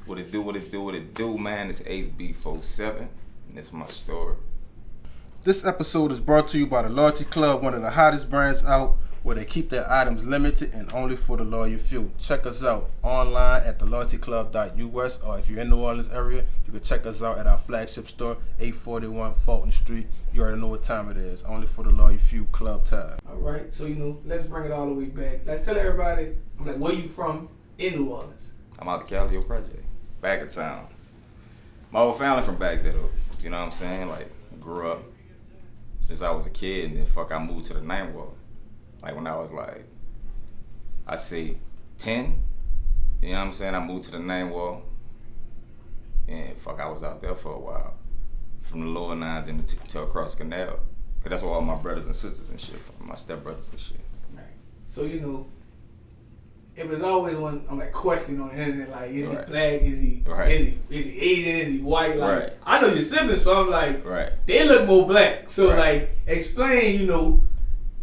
What it do, man? It's Ace B-47, and it's my story. This episode is brought to you by the Loyalty Club, one of the hottest brands out, where they keep their items limited and only for the loyal few. Check us out online at theloyaltyclub.us, or if you're in the New Orleans area, you can check us out at our flagship store, 841 Fulton Street. You already know what time it is. Only for the loyal few, club time. All right, so let's bring it all the way back. Let's tell everybody, where you from in New Orleans? I'm out the Calio Project, back of town. My whole family from back there, though. You know what I'm saying? Grew up since I was a kid, and then I moved to the Ninth Ward. When I was I say 10, you know what I'm saying? I moved to the Ninth Ward, and I was out there for a while. From the lower nine then to across the canal. Cause that's where all my brothers and sisters and shit from, my stepbrothers and shit. Right. So, it was always one question on the internet, is he black, is he Asian, is he white? Right. I know your siblings, so I'm right. They look more black. So explain,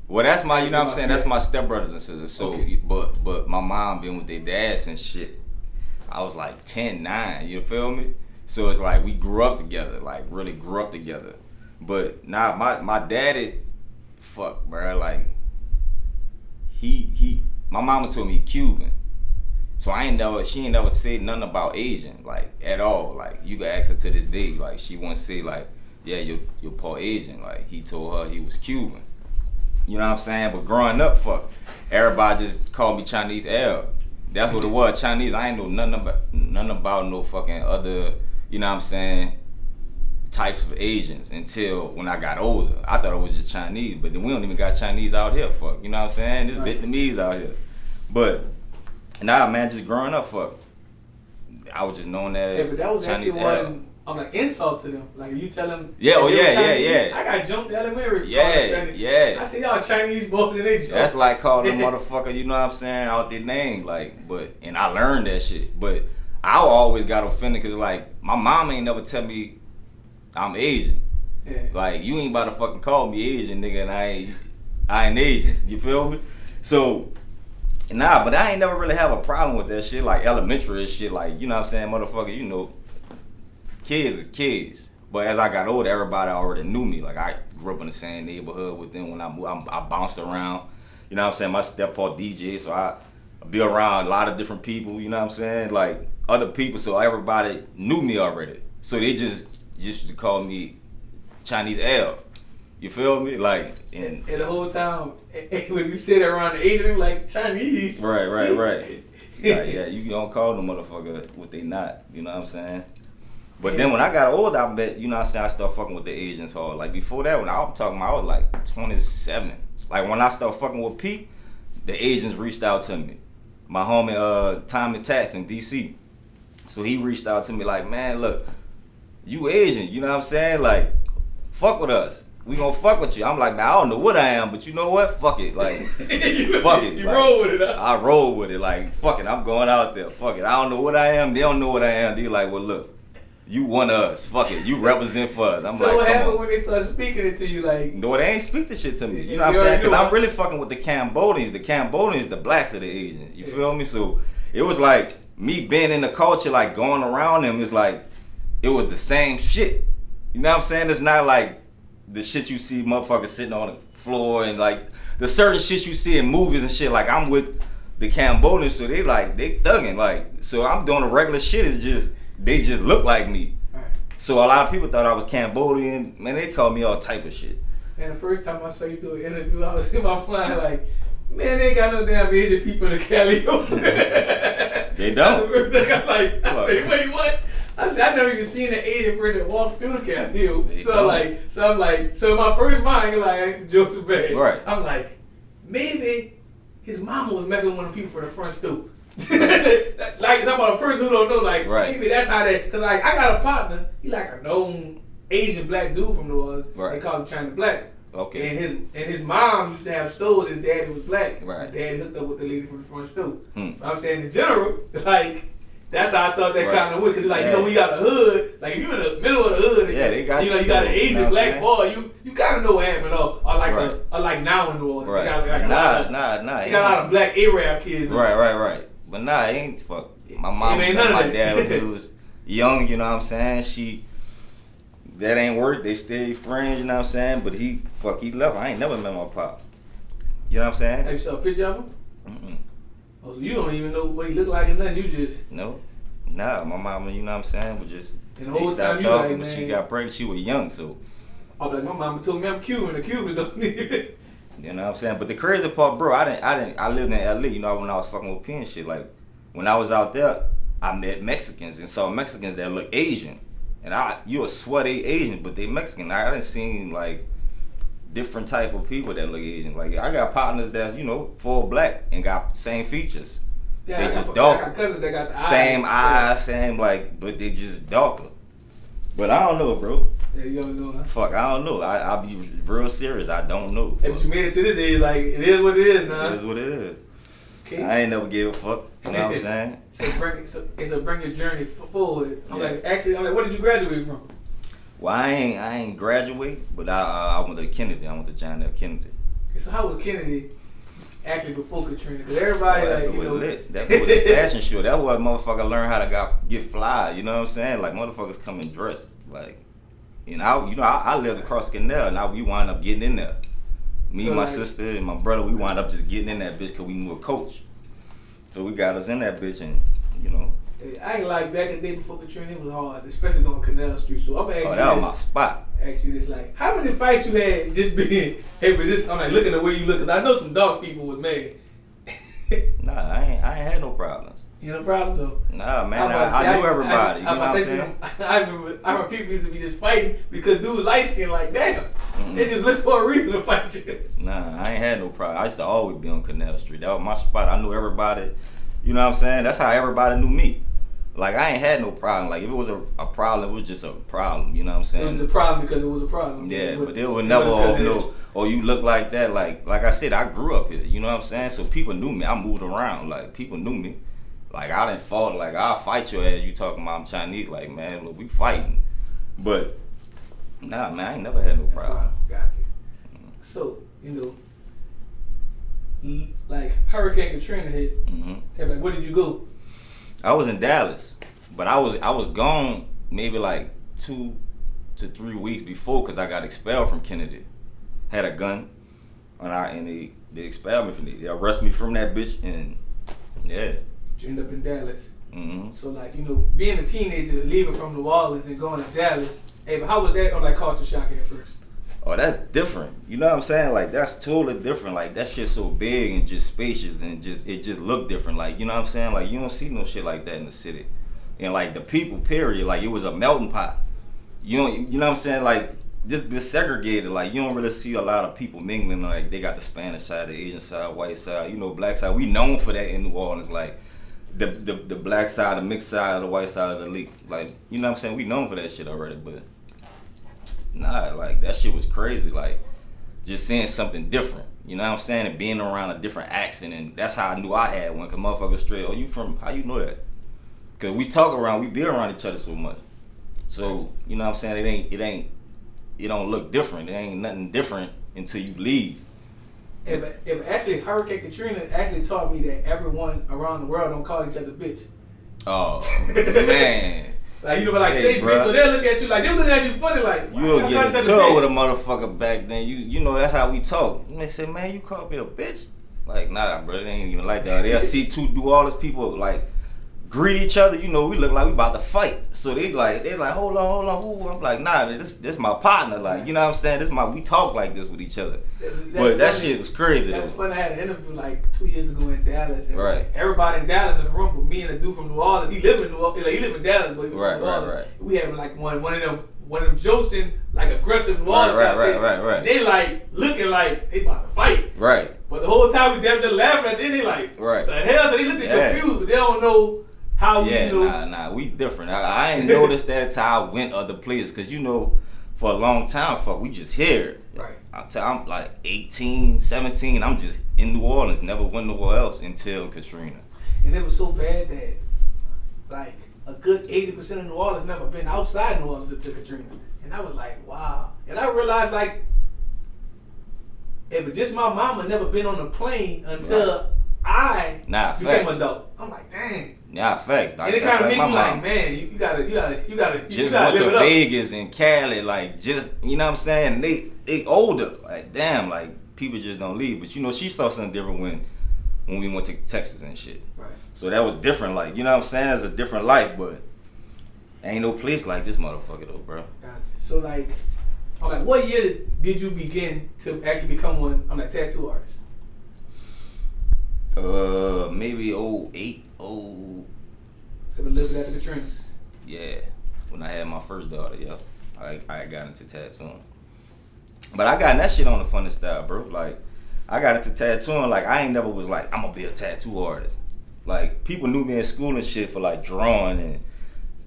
Well, that's my, you know what I'm saying, that's my stepbrothers and sisters. So, okay. but my mom been with their dads and shit. I was 10, 9, you feel me? So it's we grew up together, really grew up together. But now my daddy, bro, my mama told me he Cuban. So she ain't never said nothing about Asian, at all. You can ask her to this day, she won't say yeah, you're part Asian. He told her he was Cuban. You know what I'm saying? But growing up, everybody just called me Chinese L. That's what it was, Chinese. I ain't know nothing about no fucking other, you know what I'm saying, types of Asians until when I got older. I thought it was just Chinese, but then we don't even got Chinese out here, you know what I'm saying? There's Vietnamese out here. But nah, man, just growing up, I was just known as but that was Chinese actually insult to them. You tell them, yeah, I got jumped elementary. Yeah. I see y'all Chinese boys and they jump. That's calling a motherfucker, you know what I'm saying, out their name, and I learned that shit. But I always got offended because my mom ain't never tell me I'm Asian. Yeah. You ain't about to fucking call me Asian, nigga, and I ain't Asian. You feel me? So, nah, but I ain't never really have a problem with that shit, elementary shit, you know what I'm saying, motherfucker, kids is kids. But as I got older, everybody already knew me. I grew up in the same neighborhood with them when I moved. I bounced around. You know what I'm saying? My steppa DJ, so I be around a lot of different people, you know what I'm saying? Other people, so everybody knew me already. So they just used to call me Chinese L. You feel me? And the whole time, when you sit around the Asian, Chinese. Right. Yeah, you don't call them motherfucker what they not, you know what I'm saying? But then when I got older, I bet, you know what I'm saying, I started fucking with the Asians hard. Before that, when I was talking about, I was 27. When I started fucking with Pete, the Asians reached out to me. My homie, Tommy Tats in DC. So he reached out to me man, look, you Asian, you know what I'm saying? Fuck with us. We gonna fuck with you. I'm man, I don't know what I am, but you know what? Fuck it. Fuck it. You roll with it, huh? I roll with it. Fuck it. I'm going out there. Fuck it. I don't know what I am. They don't know what I am. They well, look, you one of us. Fuck it. You represent for us. I'm so what happened on. when they started speaking it to you? No, they ain't speak the shit to me. You know what I'm saying? Because I'm really fucking with the Cambodians. The Cambodians, the blacks of the Asians. You feel me? So it was me being in the culture, going around them, is it was the same shit. You know what I'm saying? It's not the shit you see motherfuckers sitting on the floor and the certain shit you see in movies and shit. I'm with the Cambodians, so they thugging. So I'm doing the regular shit. It's just they just look like me. Right. So a lot of people thought I was Cambodian. Man, they called me all type of shit. And the first time I saw you do an interview, I was in my mind man, they ain't got no damn Asian people in the Cali. They don't. I'm wait, what? I said, I never even seen an Asian person walk through the Cali. So in my first mind, Joseph Bay. Right. I'm maybe his mama was messing with one of the people for the front stoop. Talking about a person who don't know, right. Maybe that's how that, because I got a partner, he a known Asian black dude from New Orleans. Right. They call him China Black. Okay. And his mom used to have stores. His daddy was black. Right. His daddy hooked up with the lady from the front stoop. I'm saying in general, that's how I thought that kind of went. Because we got a hood. If you in the middle of the hood, they got you got an Asian black boy. You kind of know what happened. Or like now in New Orleans. Right. They got a lot of black Arab kids. Right. But nah, it ain't fuck. My mom and my dad when they was young, you know what I'm saying? That ain't work. They stayed friends, you know what I'm saying? But he left. I ain't never met my pop. You know what I'm saying? Have you saw a picture of him? Mm-mm. Oh, so you don't even know what he looked like or nothing. You just No. Nah, my mama, you know what I'm saying, was just, and the whole they stopped time you talking, like, but man, she got pregnant, she was young, so. I'm like, my mama told me I'm Cuban. The Cubans don't need it. You know what I'm saying? But the crazy part, bro, I lived in LA, you know, when I was fucking with P and shit. Like, when I was out there, I met Mexicans and saw Mexicans that look Asian. And you a sweat they Asian, but they Mexican. I didn't see like different type of people that look Asian. Like, I got partners that's, you know, full black and got same features. Yeah, they just darker. I got cousins that got the same eyes, same like, but they just darker. But I don't know, bro. Yeah, you don't know, huh? Fuck, I don't know. I'll be real serious. I don't know. Hey, but you made it to this age, like, it is what it is, nah. It is what it is. Okay. I ain't never gave a fuck. You know what I'm saying? So bring your journey forward. I'm Yeah. like, what did you graduate from? Well, I ain't graduate, but I went to Kennedy. I went to John F. Kennedy. So how was Kennedy actually before Katrina? Because everybody, that was lit. That was a fashion show. That was motherfucker learn how to get fly. You know what I'm saying? Like, motherfuckers come in dressed. Like, and I lived across the canal, and we wound up getting in there. Me, so my like, sister, and my brother, we wound up just getting in that bitch because we knew a coach. So we got us in that bitch, and, you know. I ain't like back in the day before Katrina, it was hard, especially going Canal Street. So I'm gonna ask you that this. was my spot. Ask you this, like, how many fights you had just being, hey, but just, I'm like, looking the way you look, because I know some dark people was mad. Nah, I ain't had no problems. You know, problem though. Nah, man, I knew everybody. You know what I'm saying? I remember people used to be just fighting because dudes light skin, like, damn. They just look for a reason to fight you. Nah, I ain't had no problem. I used to always be on Canal Street. That was my spot. I knew everybody. You know what I'm saying? That's how everybody knew me. Like, I ain't had no problem. Like, if it was a problem, it was just a problem. You know what I'm saying? It was a problem because it was a problem. Yeah, but they would never you look like that. Like I said, I grew up here. You know what I'm saying? So people knew me. I moved around. Like, people knew me. Like, I didn't fall. Like, I'll fight your ass. You talking about I'm Chinese. Like, man, look, we fighting. But, nah, man, I ain't never had no problem. Gotcha. So, you know, like Hurricane Katrina hit. Mm-hmm. Like, where did you go? I was in Dallas, but I was gone maybe like 2 to 3 weeks before because I got expelled from Kennedy. Had a gun, and they expelled me from it. They arrested me from that bitch, and yeah. You end up in Dallas. Mm-hmm. So, like, you know, being a teenager, leaving from New Orleans and going to Dallas. Hey, but how was that on like culture shock at first? Oh, that's different. You know what I'm saying? Like, that's totally different. Like, that shit's so big and just spacious and it just look different. Like, you know what I'm saying? Like, you don't see no shit like that in the city. And like the people, period, like it was a melting pot. You know what I'm saying? Like, just be segregated. Like, you don't really see a lot of people mingling. Like, they got the Spanish side, the Asian side, white side, you know, black side. We known for that in New Orleans. Like, the black side, the mixed side, the white side of the league. Like, you know what I'm saying? We known for that shit already, but nah, like, that shit was crazy. Like, just seeing something different. You know what I'm saying? And being around a different accent. And that's how I knew I had one. Cause motherfuckers straight, oh, you from, how you know that? Cause we talk around, we be around each other so much. So, you know what I'm saying? It don't look different. It ain't nothing different until you leave. If actually Hurricane Katrina actually taught me that everyone around the world don't call each other bitch. Oh, man. Like, you know, like, say bitch, so they'll look at you like, they'll look at you funny, like, you'll get in trouble with a motherfucker back then. You know, that's how we talk. And they say, man, you called me a bitch? Like, nah, bro, it ain't even like that. They'll see do all these people, like, greet each other. You know, we look like we about to fight. So they like, hold on. Ooh. I'm like, nah, this my partner. Like, you know what I'm saying? We talk like this with each other. But that shit was crazy. That's funny. I had an interview like 2 years ago in Dallas. And right. Everybody in Dallas in the room, but me and a dude from New Orleans. He lived in New Orleans. Like, he lived in Dallas, but he was from New Orleans. Right. We having like one of them jokesing, like aggressive New Orleans guys. Right. They like looking like they about to fight. Right. But the whole time we them just laughing, and then they like, right. The hell? So they looking confused, but they don't know how we know. Nah, we different. I ain't noticed that till I went other places, cause you know, for a long time, we just here. Right. I'm like 18, 17. I'm just in New Orleans. Never went nowhere else until Katrina. And it was so bad that, like, a good 80% of New Orleans never been outside New Orleans until Katrina. And I was like, wow. And I realized, like, but just my mama never been on a plane until I became an adult. I'm like, dang. Yeah, facts. And it kind of makes me like, man, you gotta just went to Vegas and Cali, like, just, you know what I'm saying? They older, like, damn, like, people just don't leave. But, you know, she saw something different when we went to Texas and shit. Right. So that was different, like, you know what I'm saying? It's a different life, but ain't no place like this motherfucker, though, bro. Gotcha. So, like, I'm like, what year did you begin to actually become one, tattoo artist? Maybe 08, A little bit after the train. Yeah, when I had my first daughter, yeah, I got into tattooing. But I got that shit on the funny style, bro. Like, I got into tattooing. Like, I ain't never was like, I'm gonna be a tattoo artist. Like, people knew me in school and shit for like drawing and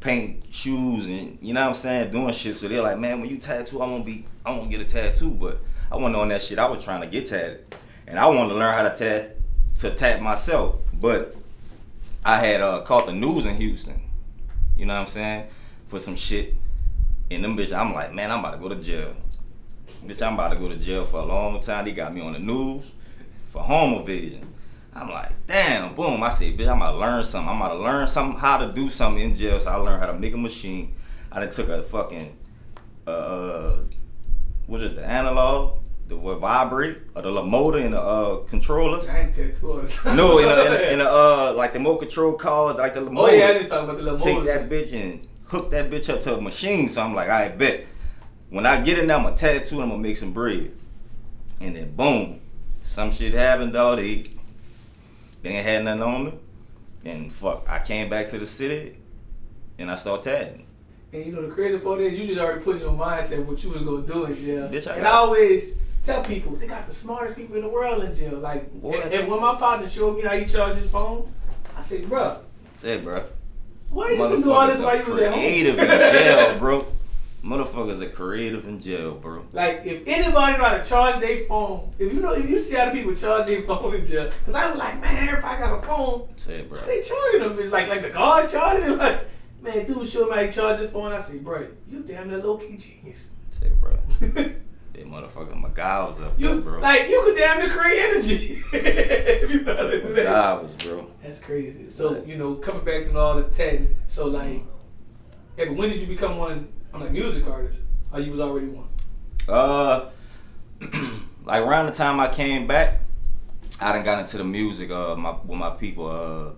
paint shoes and, you know what I'm saying, doing shit. So they're like, man, when you tattoo, I won't get a tattoo. But I wasn't on that shit. I was trying to get tatted, and I wanted to learn how to tat myself. But I had caught the news in Houston, you know what I'm saying, for some shit. And them bitch, I'm like, man, I'm about to go to jail. Bitch, I'm about to go to jail for a long time. They got me on the news for home evasion. I'm like, damn, boom. I said, bitch, I'm about to learn something. I'm about to learn something, how to do something in jail. So I learned how to make a machine. I done took a fucking, what is the analog? The what vibrate or the little motor and the controllers. I ain't tattoos. No, in a like the motor control cars, like the little motors. Oh yeah, I didn't talk about the little motors. Take that bitch and hook that bitch up to a machine. So I'm like, I bet when I get in there, I'm gonna tattoo and I'm gonna make some bread. And then boom, some shit happened, dog. They ain't had nothing on me. And fuck, I came back to the city and I started tattooing. And you know the crazy part is you just already put in your mindset what you was gonna do in jail. I always tell people they got the smartest people in the world in jail. Like, and when my partner showed me how he charged his phone, I said, bro. Said, bro. Why you can do all this while you was at home? Creative in jail, bro. Motherfuckers are creative in jail, bro. Like, if anybody know how to charge their phone, if you see how the people charge their phone in jail, because I was like, man, everybody got a phone. Say, bro. How they charging them? It's like the guards charging it. Like, man, dude showed me how he charged his phone. I said, bro, you damn near low-key genius. Say, bro. That motherfucker McGow's up there, bro. Like, you could damn near create energy. If you know how to do that. McGow's, bro. That's crazy. So, you know, coming back to all the tatting, so like, hey, but when did you become one, music artist? Or you was already one? Like around the time I came back, I done got into the music with my people,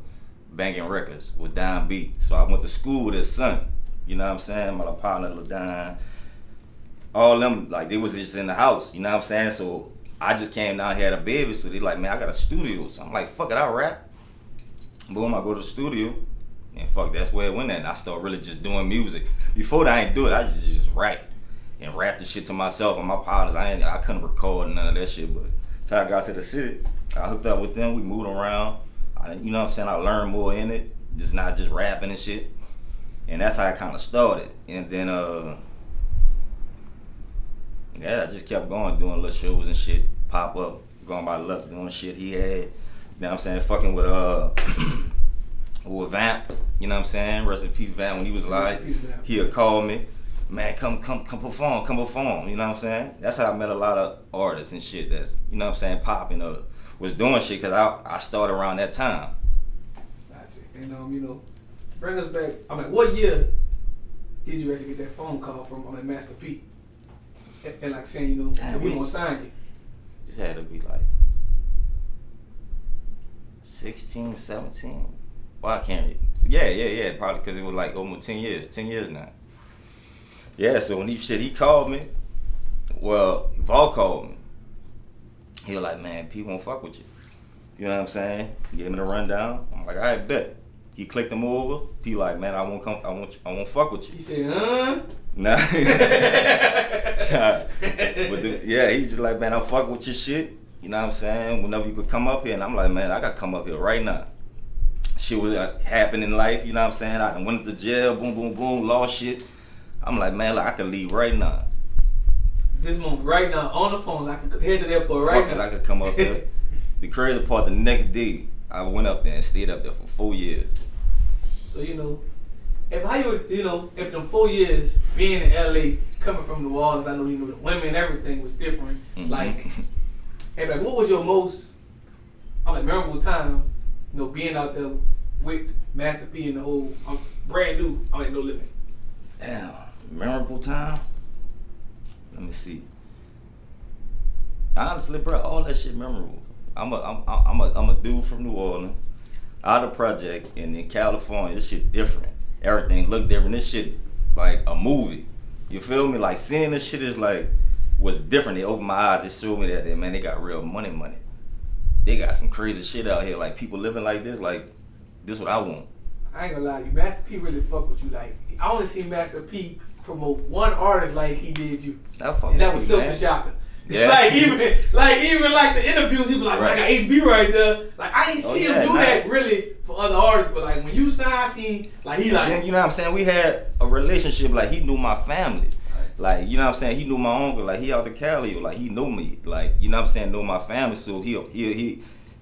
banging records with Don B. So I went to school with his son. You know what I'm saying? My partner, LaDon. All them, like, they was just in the house, you know what I'm saying? So I just came down here, had a baby, so they like, man, I got a studio. So I'm like, fuck it, I rap. Boom, I go to the studio, and fuck, that's where it went at. And I started really just doing music. Before that, I ain't do it, I just write and rap the shit to myself and my partners. I couldn't record none of that shit, but until I got to the city, I hooked up with them, we moved around. You know what I'm saying? I learned more in it, just not just rapping and shit. And that's how I kind of started. And then, yeah, I just kept going, doing little shows and shit, pop up, going by luck, doing shit he had. You know what I'm saying? Fucking with Vamp, you know what I'm saying? Rest in peace, Vamp, when he was alive. He'll call me, man, come perform, you know what I'm saying? That's how I met a lot of artists and shit that's, you know what I'm saying, popping up, was doing shit, because I started around that time. Gotcha. And, you know, bring us back, what year did you actually get that phone call from Master P? And like saying, you know, damn, we gonna sign you. Just had to be like 16, 17. Well, I can't. Yeah. Probably because it was like almost 10 years. 10 years now. Yeah. So when he called me. Well, Vol called me. He was like, man, P won't fuck with you. You know what I'm saying? He gave me the rundown. I'm like, I bet. He clicked him over. P like, man, I won't come. I won't fuck with you. He said, huh? Nah. Yeah, he's just like, man, I'll fuck with your shit. You know what I'm saying? Whenever you could come up here. And I'm like, man, I gotta come up here right now. Shit was happening in life, you know what I'm saying? I done went to jail, boom, lost shit. I'm like, man, look, I can leave right now. This moment, right now, on the phone, I can head to the airport right now. I could come up here. The crazy part, the next day, I went up there and stayed up there for 4 years. So, you know, if them 4 years being in LA, coming from New Orleans, I know, you know, the women and everything was different. Mm-hmm. Like, what was your most I'm like, memorable time, you know, being out there with Master P and the whole, I'm brand new, I'm like, No Limit. Damn, memorable time? Let me see. Honestly, bro, all that shit memorable. I'm a dude from New Orleans, out of the project, and in California, this shit different. Everything look different. This shit like a movie. You feel me? Like seeing this shit is like was different. They opened my eyes. They showed me that man, they got real money. They got some crazy shit out here. Like people living like this. Like this what I want. I ain't gonna lie, you Master P really fuck with you. Like I only see Master P promote one artist like he did you, and that was Silver Shocker. Yeah. like even like the interviews, he was like, I got HB right there. Like I ain't see him do that really for other artists, but like when you sign, I seen like he like. And you know what I'm saying? We had a relationship. Like he knew my family. Like you know what I'm saying? He knew my uncle. Like he out the Cali. Like he knew me. Like you know what I'm saying? Knew my family. So he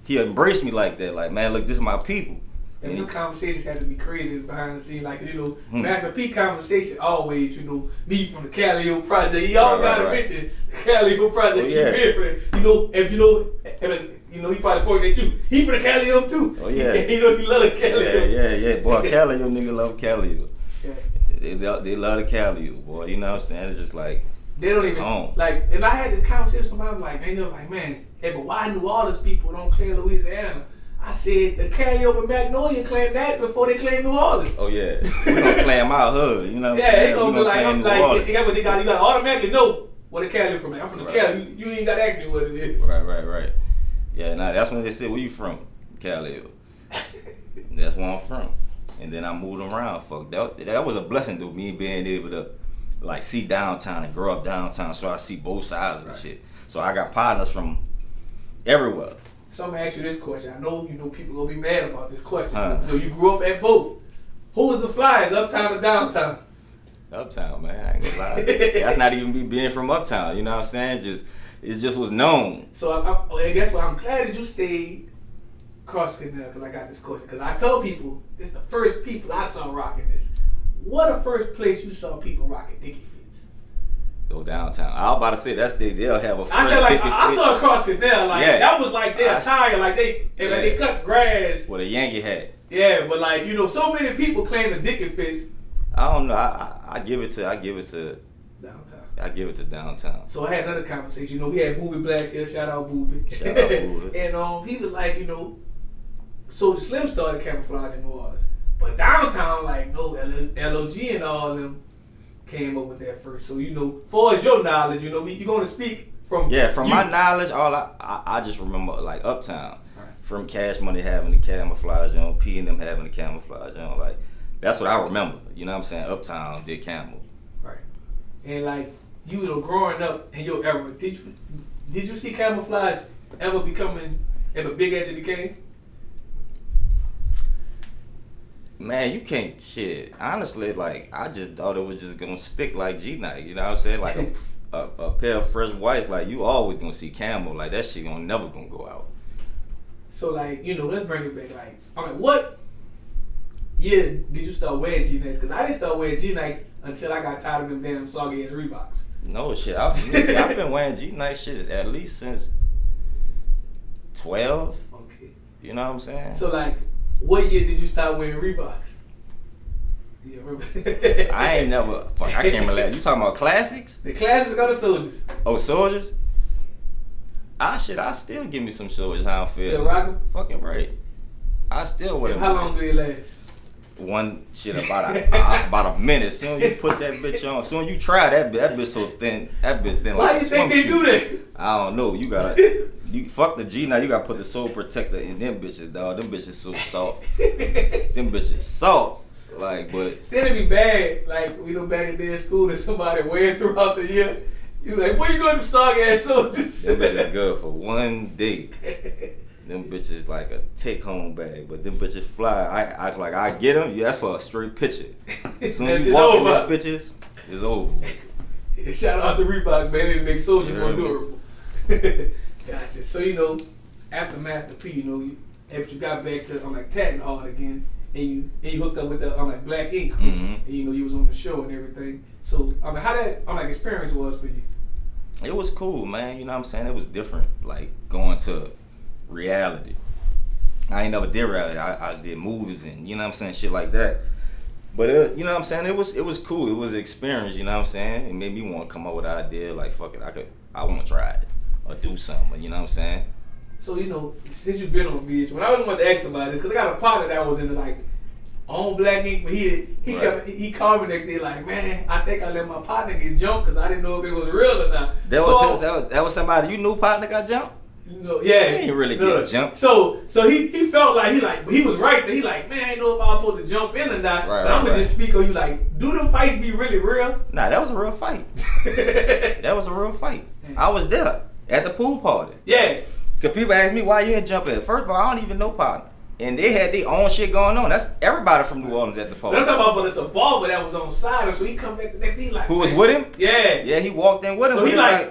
embraced me like that. Like man, look, this is my people. And new conversations had to be crazy behind the scenes. Like, you know, Master P conversation always, you know, me from the Calio Project. He always got to mention the Calio Project. You know, you know, he probably pointed at you. He from the Calio too. Oh, yeah. You know, he love the Calio. Yeah. Boy, Calio nigga love Calio. Yeah. They love the Calio, boy. You know what I'm saying? It's just like, they don't even, like, and I had this conversation with somebody, like, man, they're like, man, hey, but why New Orleans people don't claim Louisiana? I said the Calliope and Magnolia claimed that before they claimed New Orleans. Oh yeah, we gonna claim our hood. You know what I'm saying? Yeah, they gonna be like, I'm like, you got to automatically know where the Calliope from. I'm from the Cali. You ain't got to ask me what it is. Right. Yeah, nah, that's when they said, where you from? Calliope. That's where I'm from. And then I moved around. Fuck that was a blessing to me being able to like see downtown and grow up downtown, so I see both sides of the shit. So I got partners from everywhere. So I'm gonna ask you this question. I know people gonna be mad about this question. So you grew up at both. Who was the flyers, uptown or downtown? Uptown, man. I ain't gonna lie. That's not even me being from uptown. You know what I'm saying? It just was known. So I guess what I'm glad that you stayed cross canal because I got this question. Because I tell people this is the first people I saw rocking this. What the first place you saw people rocking Dickie Fits? Go downtown. I was about to say they'll have a. I saw Cross Canal that was like their attire, like they cut grass with a Yankee hat. Yeah, but like so many people claim the Dickie Fits. I don't know. I give it to downtown. I give it to downtown. So I had another conversation. We had Booby Black here. Shout out Booby. And he was like, so Slim started camouflage in New Orleans, but downtown LOG and all of them came up with that first. So far as your knowledge, you're gonna speak from my knowledge. All I just remember like Uptown, from Cash Money having the camouflage on, P and them having the camouflage on. Like that's what I remember. You know what I'm saying? Uptown did camo. Right. And like growing up in your era, did you see camouflage ever big as it became? Man, you can't shit. Honestly, like I just thought it was just gonna stick like G-Night. You know what I'm saying? Like a pair of fresh whites. Like you always gonna see camo. Like that shit never gonna go out. So like let's bring it back. Like I'm like, what year did you start wearing G-Nights? Because I didn't start wearing G-Nights until I got tired of them damn soggy ass Reeboks. No shit. I've been wearing G-Night shit at least since 12. Okay. You know what I'm saying? So like, what year did you start wearing Reeboks? You remember? I ain't never. Fuck, I can't relate. You talking about classics? The classics or the soldiers? Oh, soldiers? I still give me some soldiers. I don't feel. Still rockin'? Fucking right. I still wear them. How long do they last? One shit about a minute. Soon you put that bitch on. Soon you try that bitch so thin. That bitch thin. Why you think they do that? I don't know. You fuck the G now. You gotta put the soul protector in them bitches, dog. Them bitches so soft. Them bitches soft. Like, but then it'd be bad. Like back in day in school, and somebody wearing throughout the year. You like, where you going to soggy ass soldiers? Them bitches good for one day. Them bitches like a take home bag, but them bitches fly. I was like, I get them. Yeah, that's for a straight picture. Soon as you walk in them bitches, it's over. Yeah, shout out to Reebok, man. It makes soldiers more durable. Gotcha. So after Master P, after you got back to tatting hard again, and you hooked up with the Black Ink, and you was on the show and everything. So how that experience was for you? It was cool, man. You know what I'm saying? It was different, like going to reality. I ain't never did reality. I did movies and you know what I'm saying, shit like that. But you know what I'm saying, it was cool. It was an experience. You know what I'm saying. It made me want to come up with an idea like fuck it, I want to try it or do something. You know what I'm saying. So you know, since you've been on VH, when I was about to ask about this, because I got a partner that was in like on Black Ink, but he called me next day like, man, I think I let my partner get jumped because I didn't know if it was real or not. That was somebody you knew partner got jumped. You know, yeah, he ain't really get jumped. So he felt like but he was right. He like, man, I ain't know if I was supposed to jump in or not. But I'm gonna just speak on you like, do them fights be really real? Nah, that was a real fight. That was a real fight. I was there at the pool party. Yeah. Cause people ask me why you didn't jump in. First of all, I don't even know partner. And they had their own shit going on. That's everybody from New Orleans at the party. That's about, but it's a barber that was on side, so he come back the next day like. Who was with him? Yeah. Yeah, he walked in with him.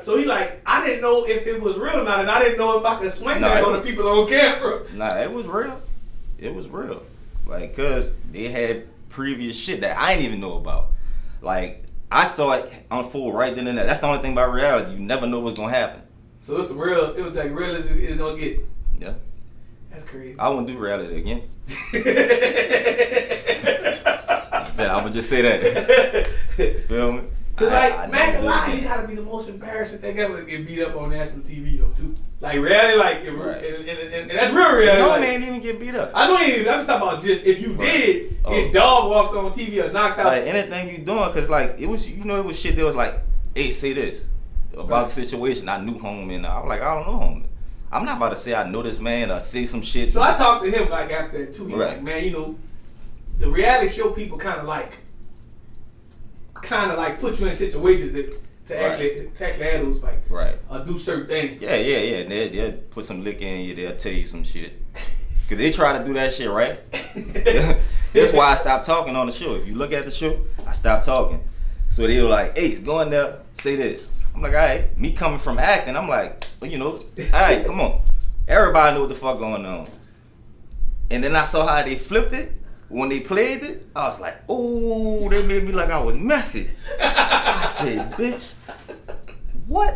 So he like, I didn't know if it was real or not, and I didn't know if I could swing that on the people on camera. Nah, it was real. It was real. Like, cause they had previous shit that I didn't even know about. Like, I saw it unfold right then and there. That's the only thing about reality. You never know what's gonna happen. So it's real. It was like real as it's gonna get. Yeah. That's crazy. I wouldn't do reality again. I would just say that. Feel me? Cause man, lie, you gotta be the most embarrassing thing ever to get beat up on national TV though too. Like reality, like and that's real reality. No like, man didn't even get beat up. I don't even. I'm just talking about just if you did get dog walked on TV or knocked out. Like anything you doing, cause like it was, you know, it was shit that was like, hey, say this about the situation. I knew home and I was like, I don't know home. I'm not about to say I know this man or say some shit. So I talked to him like after that too. He's like, man, you know, the reality show people kind of like put you in situations to actually have those fights, right? Or do certain things. Yeah. And they'll put some liquor in you. They'll tell you some shit. Cause they try to do that shit, right? That's why I stopped talking on the show. If you look at the show, I stopped talking. So they were like, hey, go in there, say this. I'm like, all right. Me coming from acting, I'm like, well, you know, all right, come on. Everybody knew what the fuck going on. And then I saw how they flipped it. When they played it, I was like, oh, they made me like I was messy. I said, bitch, what?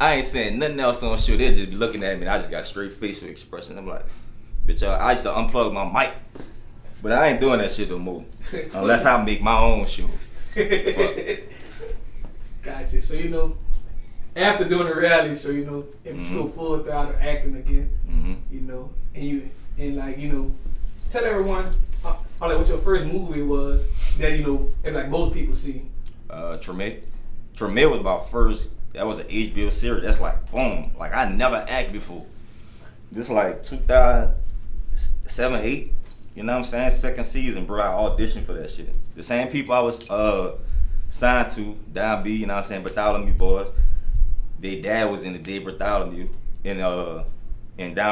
I ain't saying nothing else on the show. They're just looking at me and I just got straight facial expression. I'm like, bitch, I used to unplug my mic. But I ain't doing that shit no more. Unless I make my own show. Gotcha. So, you know, after doing the reality show, you know, if you go full throughout acting again, you know, and like, you know, tell everyone like what your first movie was that, you know, and like most people see. Treme was about first. That was an HBO series. That's like boom. Like I never acted before. This like 2007, 8. You know what I'm saying? Second season, bro. I auditioned for that shit. The same people I was signed to, Don B. You know what I'm saying? Bartholomew boys. Their dad was in the Dave Bartholomew, and Don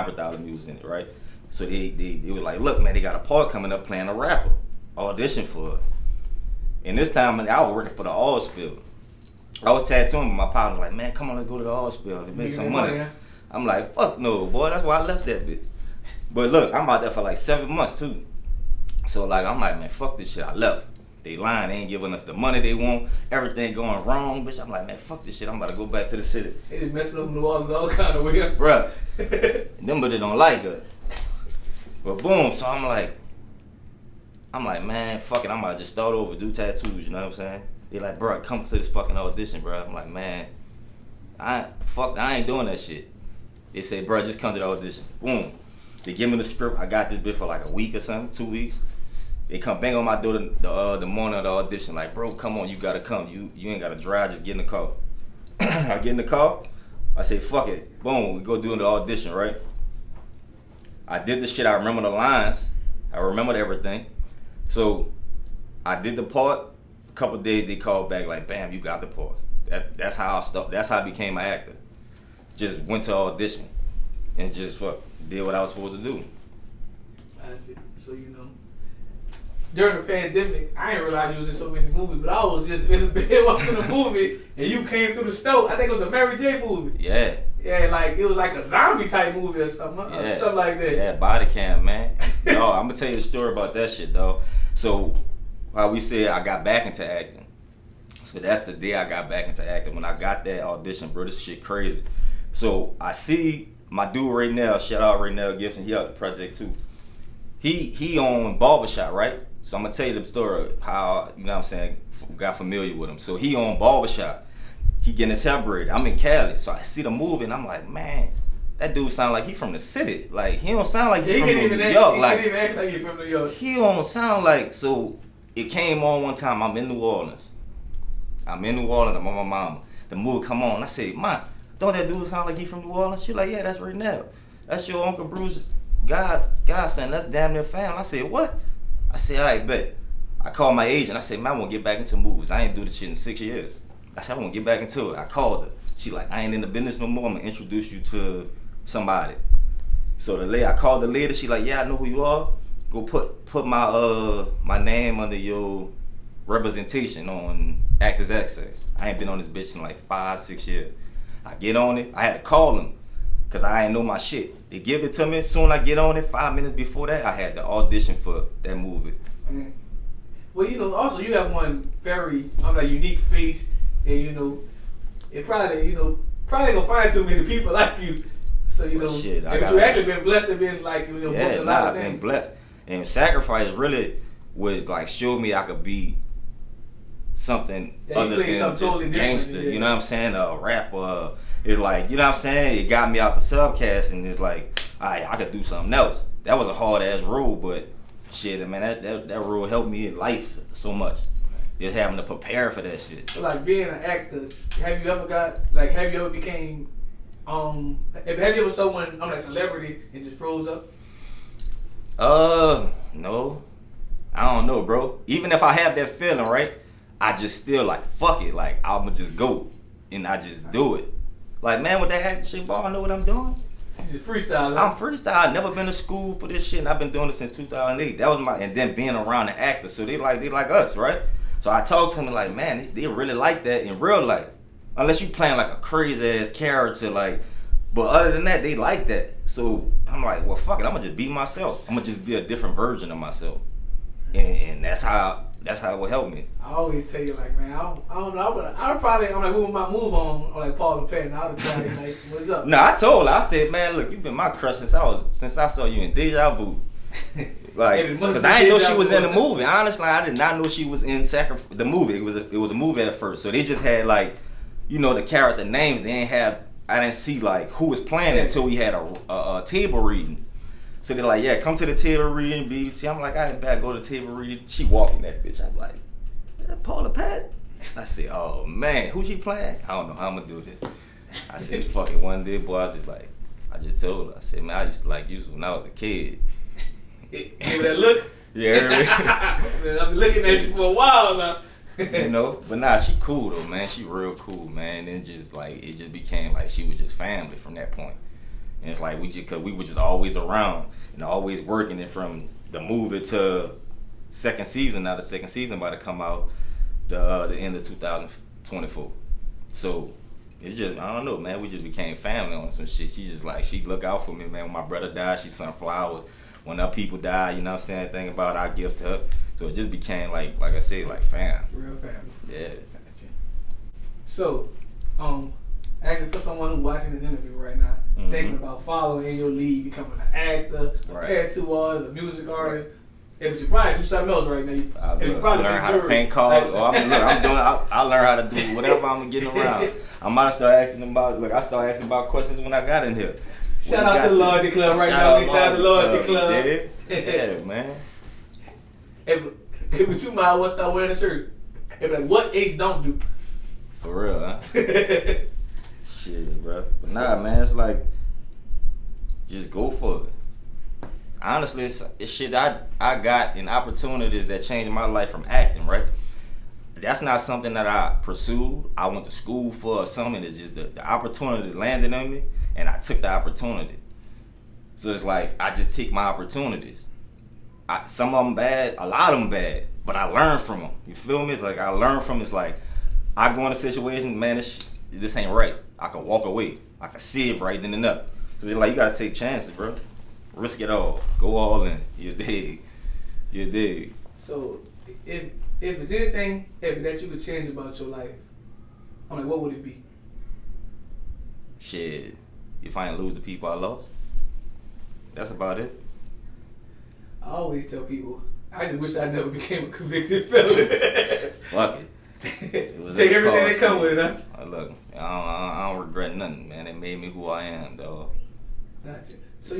Bartholomew was in it, right? So they were like, look, man, they got a part coming up playing a rapper. Audition for it. And this time, I was working for the All Spill. I was tattooing with my partner, like, man, come on, let's go to the All Spill and make some money. I'm like, fuck no, boy, that's why I left that bitch. But look, I'm out there for like 7 months too. So like, I'm like, man, fuck this shit, I left. They lying, they ain't giving us the money they want, everything going wrong, bitch. I'm like, man, fuck this shit, I'm about to go back to the city. They just messing up New Orleans all kind of weird. Bruh, them bitches don't like it. But boom, so I'm like, man, fuck it, I'm about to just start over, do tattoos, you know what I'm saying? They like, bro, come to this fucking audition, bro. I'm like, man, I ain't doing that shit. They say, bro, just come to the audition. Boom. They give me the script. I got this bit for like a week or something, 2 weeks. They come bang on my door the morning of the audition, like, bro, come on, you gotta come. You ain't gotta drive, just get in the car. I get in the car. I say, fuck it. Boom, we go do the audition, right? I did the shit. I remember the lines. I remembered everything. So I did the part. A couple days they called back like, bam, you got the part. That's how I stopped. That's how I became an actor. Just went to audition and just did what I was supposed to do. So you know, during the pandemic, I didn't realize you was in so many movies, but I was just in the bed watching a movie, and you came through the stove. I think it was a Mary J movie. Yeah. Yeah, like it was like a zombie type movie or something, something like that. Yeah, body cam, man. Yo, I'm gonna tell you the story about that shit, though. So, how we said I got back into acting. So that's the day I got back into acting. When I got that audition, bro, this shit crazy. So I see my dude right now, shout out right now, Gibson, he out the project too. He on Barbershop, right? So I'm gonna tell you the story of how, you know what I'm saying, got familiar with him. So he on Barbershop. He getting his hair braided. I'm in Cali. So I see the movie and I'm like, man, that dude sound like he from the city. Like, he don't sound like he from New York. He can't even act like he from New York. He don't sound like, so it came on one time, I'm in New Orleans. I'm on my mama. The movie come on. I say, man, don't that dude sound like he from New Orleans? She like, yeah, that's right now. That's your Uncle Bruce's godson. That's damn near family. I said, what? I said, all right, bet. I called my agent. I said, man, I want to get back into movies. I ain't do this shit in 6 years. I said, I want to get back into it. I called her. She like, I ain't in the business no more. I'm going to introduce you to somebody. So I called the lady. She like, yeah, I know who you are. Go put my name under your representation on Actors Access. I ain't been on this bitch in like 5-6 years. I get on it. I had to call them because I ain't know my shit. They give it to me. Soon I get on it. 5 minutes before that, I had to audition for that movie. Well, you know, also you have one very, unique face, and you know, it probably, probably gonna find too many people like you. So you know, shit, you actually been blessed to been like, you know, yeah, a lot of I've things. been blessed. And Sacrifice really would like show me I could be something other than just totally gangster. Yeah. You know what I'm saying? A rapper. It's like, you know what I'm saying? It got me out the subcast, and it's like, I could do something else. That was a hard ass role, but shit, man, that role helped me in life so much. Just having to prepare for that shit. So like being an actor, have you ever became, have you ever someone on a celebrity and just froze up? No. I don't know, bro. Even if I have that feeling, right? I just still like, fuck it. Like, I'ma just go. And I just do it. Like, man, with that acting shit, bro, I know what I'm doing. She's just freestyle. I'm freestyle. I've never been to school for this shit, and I've been doing it since 2008. That was and then being around the actors, so they like us, right? So I talked to them like, man, they really like that in real life. Unless you playing like a crazy ass character, like, but other than that, they like that. So I'm like, well, fuck it, I'm gonna just be myself. I'm gonna just be a different version of myself, and that's how it will help me. I always tell you, like, man, I don't know. I'd probably, I'm like, with my move on like Paul and Patton, I would try like, what's up? No, I told her, I said, man, look, you've been my crush since I saw you in Deja Vu. Like, because I didn't know she was in the movie. Honestly, I did not know she was in the movie. It was a movie at first, so they just had like, you know, the character names. They didn't have. I didn't see like who was playing until we had a table reading. So they're like, yeah, come to the table reading, BBT. I'm like, I ain't bad, go to the table reading. She walking that bitch. I'm like, Paula Pat. I said, oh man, who she playing? I don't know how I'm gonna do this. I said, fuck it. One day, boy, I just told her. I said, man, I used to like you when I was a kid. Give that look. Yeah, I've been looking at you for a while now. You know, but nah, she cool though, man. She real cool, man. And just like it just became like she was just family from that point. And it's like cause we were just always around and always working. And from the movie to second season, now the second season about to come out the end of 2024. So it's just, I don't know, man. We just became family on some shit. She just like, she look out for me, man. When my brother died, she sent flowers. When our people die, you know what I'm saying? Think about our gift to her. So it just became like I said, like fam. Real family. Yeah. Gotcha. So, actually for someone who's watching this interview right now, thinking about following in your lead, becoming an actor, a tattoo artist, a music artist, but you probably do something else right now. I learn how to paint cars. I learn how to do whatever I'm getting around. I might start asking them about. Look, I start asking about questions when I got in here. Shout out to the Loyalty Club right now. Shout out to the Loyalty Club. Yeah, man. But you might well start wearing a shirt. Like, what Ace don't do? For real, huh? Shit, bro. But nah, man, it's like, just go for it. Honestly, it's shit I got in opportunities that changed my life from acting, right? That's not something that I pursued. I went to school for or something. It's just the opportunity landed on me, and I took the opportunity. So it's like, I just take my opportunities. Some of them bad, a lot of them bad, but I learn from them. You feel me? It's like, I learn from it's like, I go in a situation, man, this ain't right. I can walk away. I can see it right then and there. So it's like, you gotta take chances, bro. Risk it all. Go all in. You dig. So, if it's anything that you could change about your life, I'm like, what would it be? Shit. if I ain't lose the people I lost. That's about it. I always tell people, I just wish I never became a convicted felon. Fuck it. Take everything that come with it, huh? Look, I don't regret nothing, man. It made me who I am, dog. Gotcha. So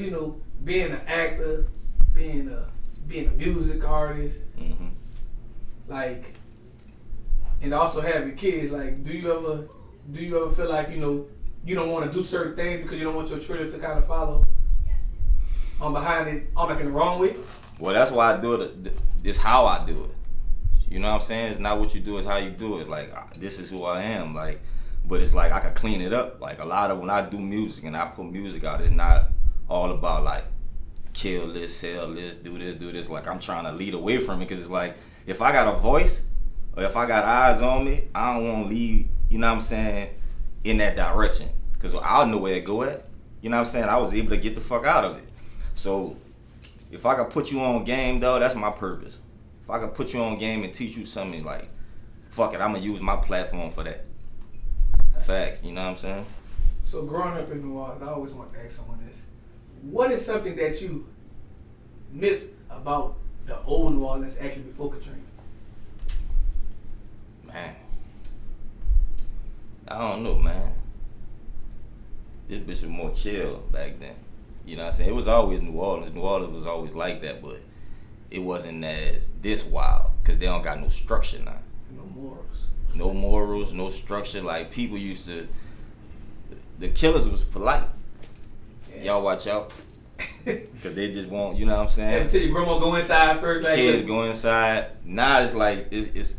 being an actor, being a music artist, like, and also having kids, like, do you ever feel like you don't want to do certain things because you don't want your children to kind of follow behind it, like in the wrong way? Well, that's why I do it. It's how I do it. You know what I'm saying? It's not what you do, it's how you do it. Like, this is who I am. Like, but it's like I could clean it up. Like, a lot of when I do music and I put music out, it's not all about like kill this, sell this, do this. Like, I'm trying to lead away from it because it's like if I got a voice or if I got eyes on me, I don't want to lead. You know what I'm saying? In that direction because I'll know where to go at. You know what I'm saying? I was able to get the fuck out of it. So if I could put you on game, though, that's my purpose. If I could put you on game and teach you something, like, fuck it, I'm going to use my platform for that. Facts, you know what I'm saying? So growing up in New Orleans, I always want to ask someone this. What is something that you miss about the old New Orleans actually before Katrina? Man. I don't know, man. This bitch was more chill back then. You know what I'm saying? It was always New Orleans. New Orleans was always like that, but it wasn't as this wild because they don't got no structure now. No morals, no structure. Like, people used to, the killers was polite. Yeah. Y'all watch out. Because they just want, you know what I'm saying? Ever tell your grandma go inside first? Like kids go inside. Now it's like, it's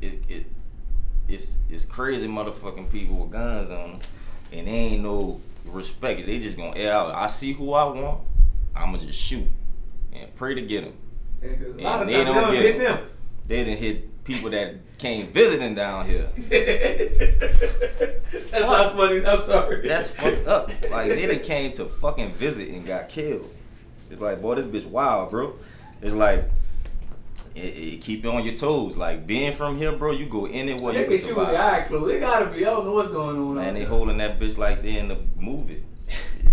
crazy motherfucking people with guns on them. And they ain't no respect. They just gonna air out. I see who I want, I'ma just shoot. And pray to get them. Yeah, a lot of times they don't hit them. They done hit people that came visiting down here. That's not funny. I'm sorry. That's fucked up. Like, they done came to fucking visit and got killed. It's like, boy, this bitch wild, bro. It's like, it keep you on your toes. Like, being from here, bro, you go anywhere you can survive. They can shoot with their eye closed. They gotta be. I don't know what's going on. Man, they holding that bitch like they in the movie.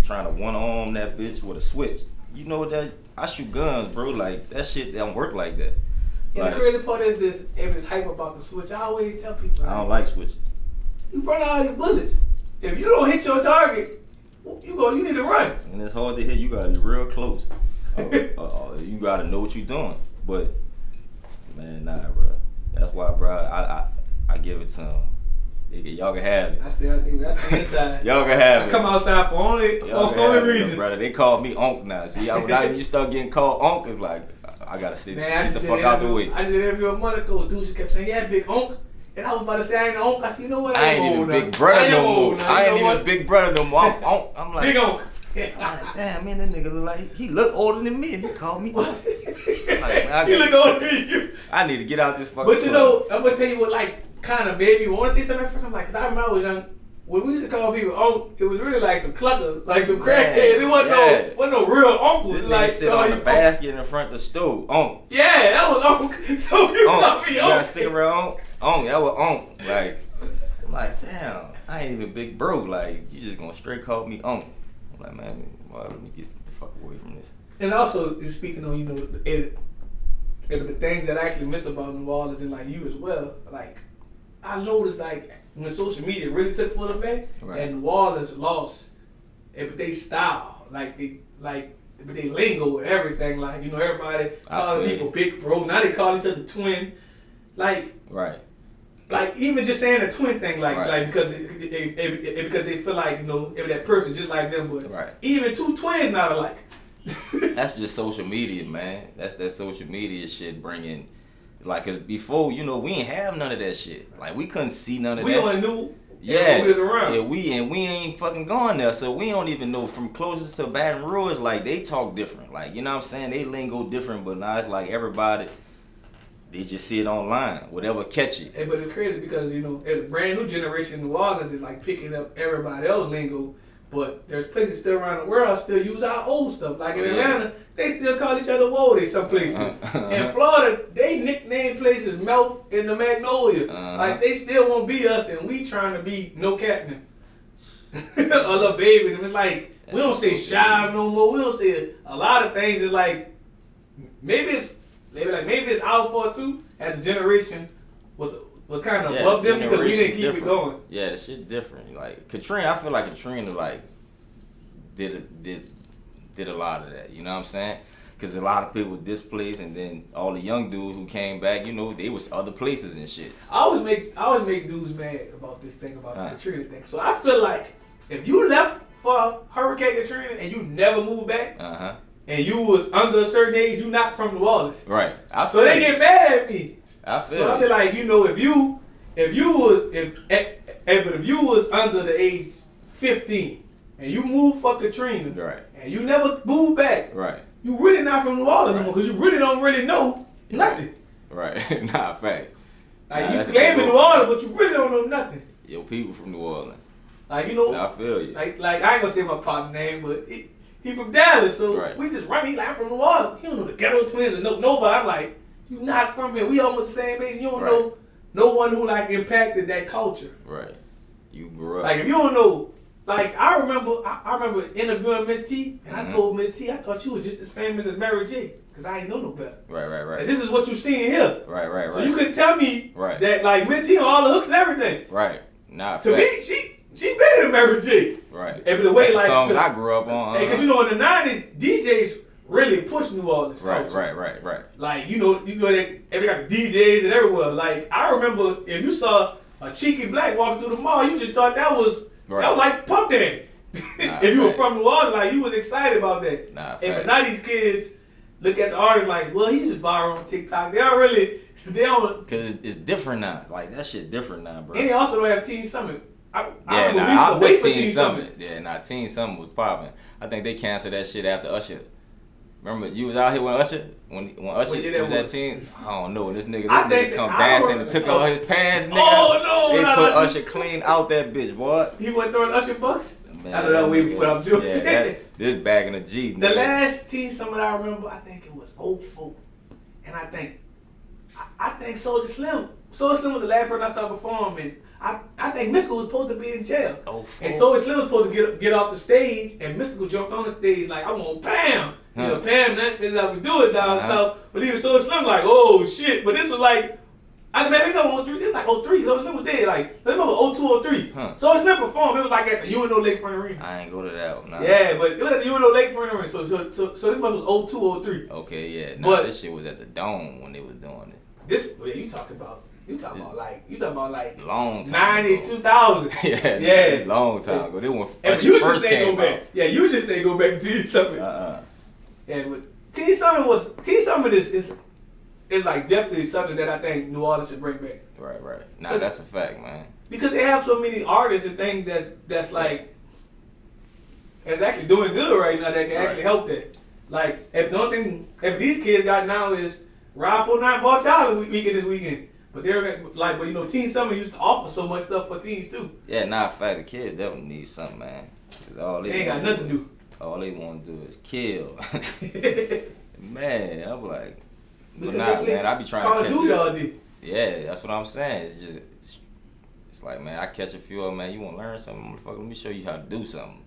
Trying to one-arm that bitch with a switch. You know that I shoot guns, bro. Like, that shit don't work like that. And like, the crazy part is this, if it's hype about the switch, I always tell people, I don't like switches. You run out all your bullets. If you don't hit your target, you need to run. And it's hard to hit. You gotta be real close. You gotta know what you're doing. But man, nah, bro. That's why, bro. I give it to them. Y'all can have it. I still think that's the inside. Y'all can have it. I come outside for only reasons. Brother, they call me Onk now. See, when you start getting called Onk, it's like, I gotta sit the fuck out the way. I just did an interview a month ago. Dude, she kept saying, yeah, big Onk. And I was about to say, I ain't an Onk. I said, you know what? I ain't even big brother no more. I ain't even big brother no more. I'm Onk. I'm like, big Onk. Damn, man, that nigga look like he look older than me and he called me Onk. Like, he look older than you. I need to get out this fucking But you know, I'm gonna tell you what, like, kind of made me want to say something at first. I'm like, cause I remember I was young. When we used to call people Onk, it was really like some cluckers, like some crackheads. It wasn't no real uncles. Like, sit on the basket in front of the stove. Onk. Yeah, that was Onk. So you call me Onk. You got a cigarette Onk? Onk, that was Onk. Like, I'm like, damn, I ain't even big bro. Like, you just gonna straight call me Onk. I'm like, man, let me get the fuck away from this. And also, speaking on, the things that I actually miss about New Orleans and like you as well, like, I noticed like when social media really took full effect, right, and New Orleans lost they style, like they lingo and everything. Like, everybody calling people big bro. Now they call each other twin. Like, right. Like, even just saying a twin thing, like, right, like because they feel like if that person just like them, but right, even two twins not alike. That's just social media, man. That's that social media shit bringing. Like, cause before, we ain't have none of that shit. Like, we couldn't see none of that. We only knew who was around. Yeah, we ain't fucking going there, so we don't even know from closest to Baton Rouge. Like, they talk different. Like, you know what I'm saying? They lingo different, but now it's like everybody, they just see it online, whatever catch it. Hey, but it's crazy because a brand new generation in New Orleans is like picking up everybody else's lingo. But there's places still around the world still use our old stuff. Like in Atlanta, they still call each other Wody some places. In Florida, they nickname places Mouth and the Magnolia. Like, they still won't be us, and we trying to be No Captain. Or Lil Baby. And it's like, we don't say shive no more. We don't say a lot of things. It's like maybe it's our fault too. As the generation was kind of above them because we didn't keep it going. Yeah, the shit different. Like Katrina, I feel like Katrina like did a lot of that. You know what I'm saying? Because a lot of people displaced, and then all the young dudes who came back, you know, they was other places and shit. I always make dudes mad about this thing about the Katrina thing. So I feel like if you left for Hurricane Katrina and you never moved back, and you was under a certain age, you not from New Orleans. Right. So they get mad at me. I feel so I be like, you know, if you was under the age 15 and you moved for Katrina, right, and you never moved back, right, you really not from New Orleans anymore because you really don't know nothing. Right. Nah, fact. Like you claiming New Orleans, but you really don't know nothing. Yo, people from New Orleans. Like, you know, I feel you. Like I ain't gonna say my partner name, but he from Dallas, so we just run. He's like, I'm from New Orleans. He don't know the Ghetto Twins and nobody. I'm like, you not from here. We almost the same age. You don't know no one who like impacted that culture. Right. You grew up. Like if you don't know, like I remember interviewing Miss T, and I told Miss T I thought you were just as famous as Mary J. Because I ain't know no better. Right. And this is what you seeing here. Right. So you couldn't tell me that like Miss T on all the hooks and everything. Right. Nah. To me, she better than Mary J. Right. And the way like songs I grew up on. Because you know in the '90s DJs really pushed New Orleans culture. Right. Like you know that every got DJs and everywhere. Like I remember if you saw a cheeky black walking through the mall, you just thought that was like Pump Daddy. Nah, if you were from New Orleans, like you was excited about that. Nah, but now these kids look at the artist like, well, he's just viral on TikTok. They don't. Because it's different now. Like that shit different now, bro. And they also don't have Teen Summit. I was wait for Teen Summit. Teen Summit was popping. I think they canceled that shit after Usher. Remember, you was out here when Usher was at Teen. I don't know. This nigga come dancing and took off his pants, nigga. Oh no! They put Usher clean out that bitch, boy. He went throwing Usher bucks. Man, I know that way before I'm just saying. This back in the G. The last Teen Summit I remember, I think it was 04. And I think Soulja Slim. Soulja Slim was the last person I saw perform, and I think Mystical was supposed to be in jail. And Soulja Slim was supposed to get off the stage, and Mystical jumped on the stage like, I'm gonna Pam. You know, Pam, that's how we do it down south. But even Soulja Slim like, oh shit. But this was like, I remember it was 03. This was like 03. Soulja Slim was dead. Like, I remember 02, 03. Soulja Slim performed. It was like at the UNO Lakefront Arena. I ain't go to that one. Nah. Yeah, but it was at the UNO Lakefront Arena. So this must was 02, 03. Okay, yeah. Nah, this shit was at the Dome when they was doing it. You talking about like long time 90, ago. 2000. yeah, long time ago. They went and you just ain't go back. Yeah, you just ain't go back to Teen Summit. Yeah, but Teen Summit is like definitely something that I think New Orleans should bring back. Right. Nah, that's a fact, man. Because they have so many artists and things that's like that's actually doing good right now that can actually help that. Like if these kids got now is Ride 49 Bar Child weekend this weekend. But they're like, but you know, Teen Summer used to offer so much stuff for teens too. Yeah, nah, fact, the kids definitely need something, man. They ain't got nothing to do. All they want to do is kill. Man, I'm like, but nah, man, I be trying to catch all day. Yeah, that's what I'm saying. It's like, man, I catch a few of them, man. You want to learn something, motherfucker? Let me show you how to do something.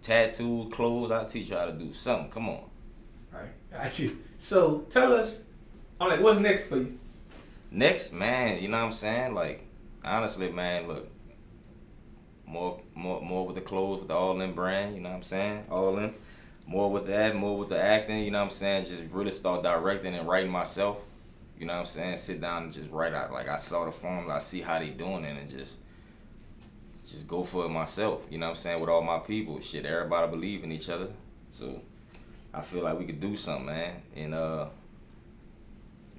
Tattoos, clothes, I'll teach you how to do something. Come on. All right, got you. So tell us, what's next for you? Next, man, you know what I'm saying? Like, honestly, man, look, more with the clothes, with the all-in brand, you know what I'm saying? All in. More with that, more with the acting, you know what I'm saying? Just really start directing and writing myself, you know what I'm saying? Sit down and just write out. Like, I saw the formula, I see how they doing it, and just go for it myself, you know what I'm saying? With all my people, shit, everybody believe in each other. So, I feel like we could do something, man. And,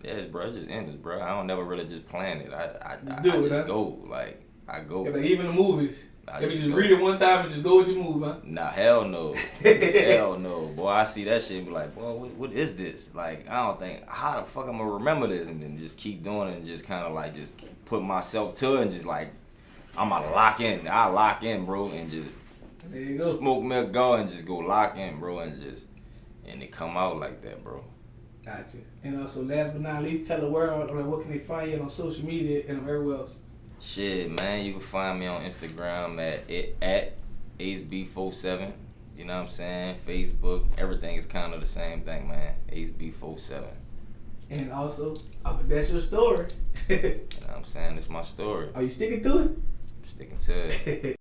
yes, bro, it's just endless, bro. I don't never really just plan it. I just go. Like, I go. Yeah, like even the movies. If you just read it one time and just go with your move, huh? Nah, hell no. Hell no. Boy, I see that shit and be like, boy, what is this? Like, I don't think, how the fuck I'm going to remember this? And then just keep doing it and just kind of like just put myself to it and just like, I'm going to lock in. I lock in, bro, and just there you go. Smoke milk go and just go lock in, bro, and it come out like that, bro. Gotcha. And also, last but not least, tell the world, what can they find you on social media and everywhere else? Shit, man, you can find me on Instagram at Ace B-47. You know what I'm saying? Facebook, everything is kind of the same thing, man. Ace B-47. And also, that's your story. You know what I'm saying? It's my story. Are you sticking to it? I'm sticking to it.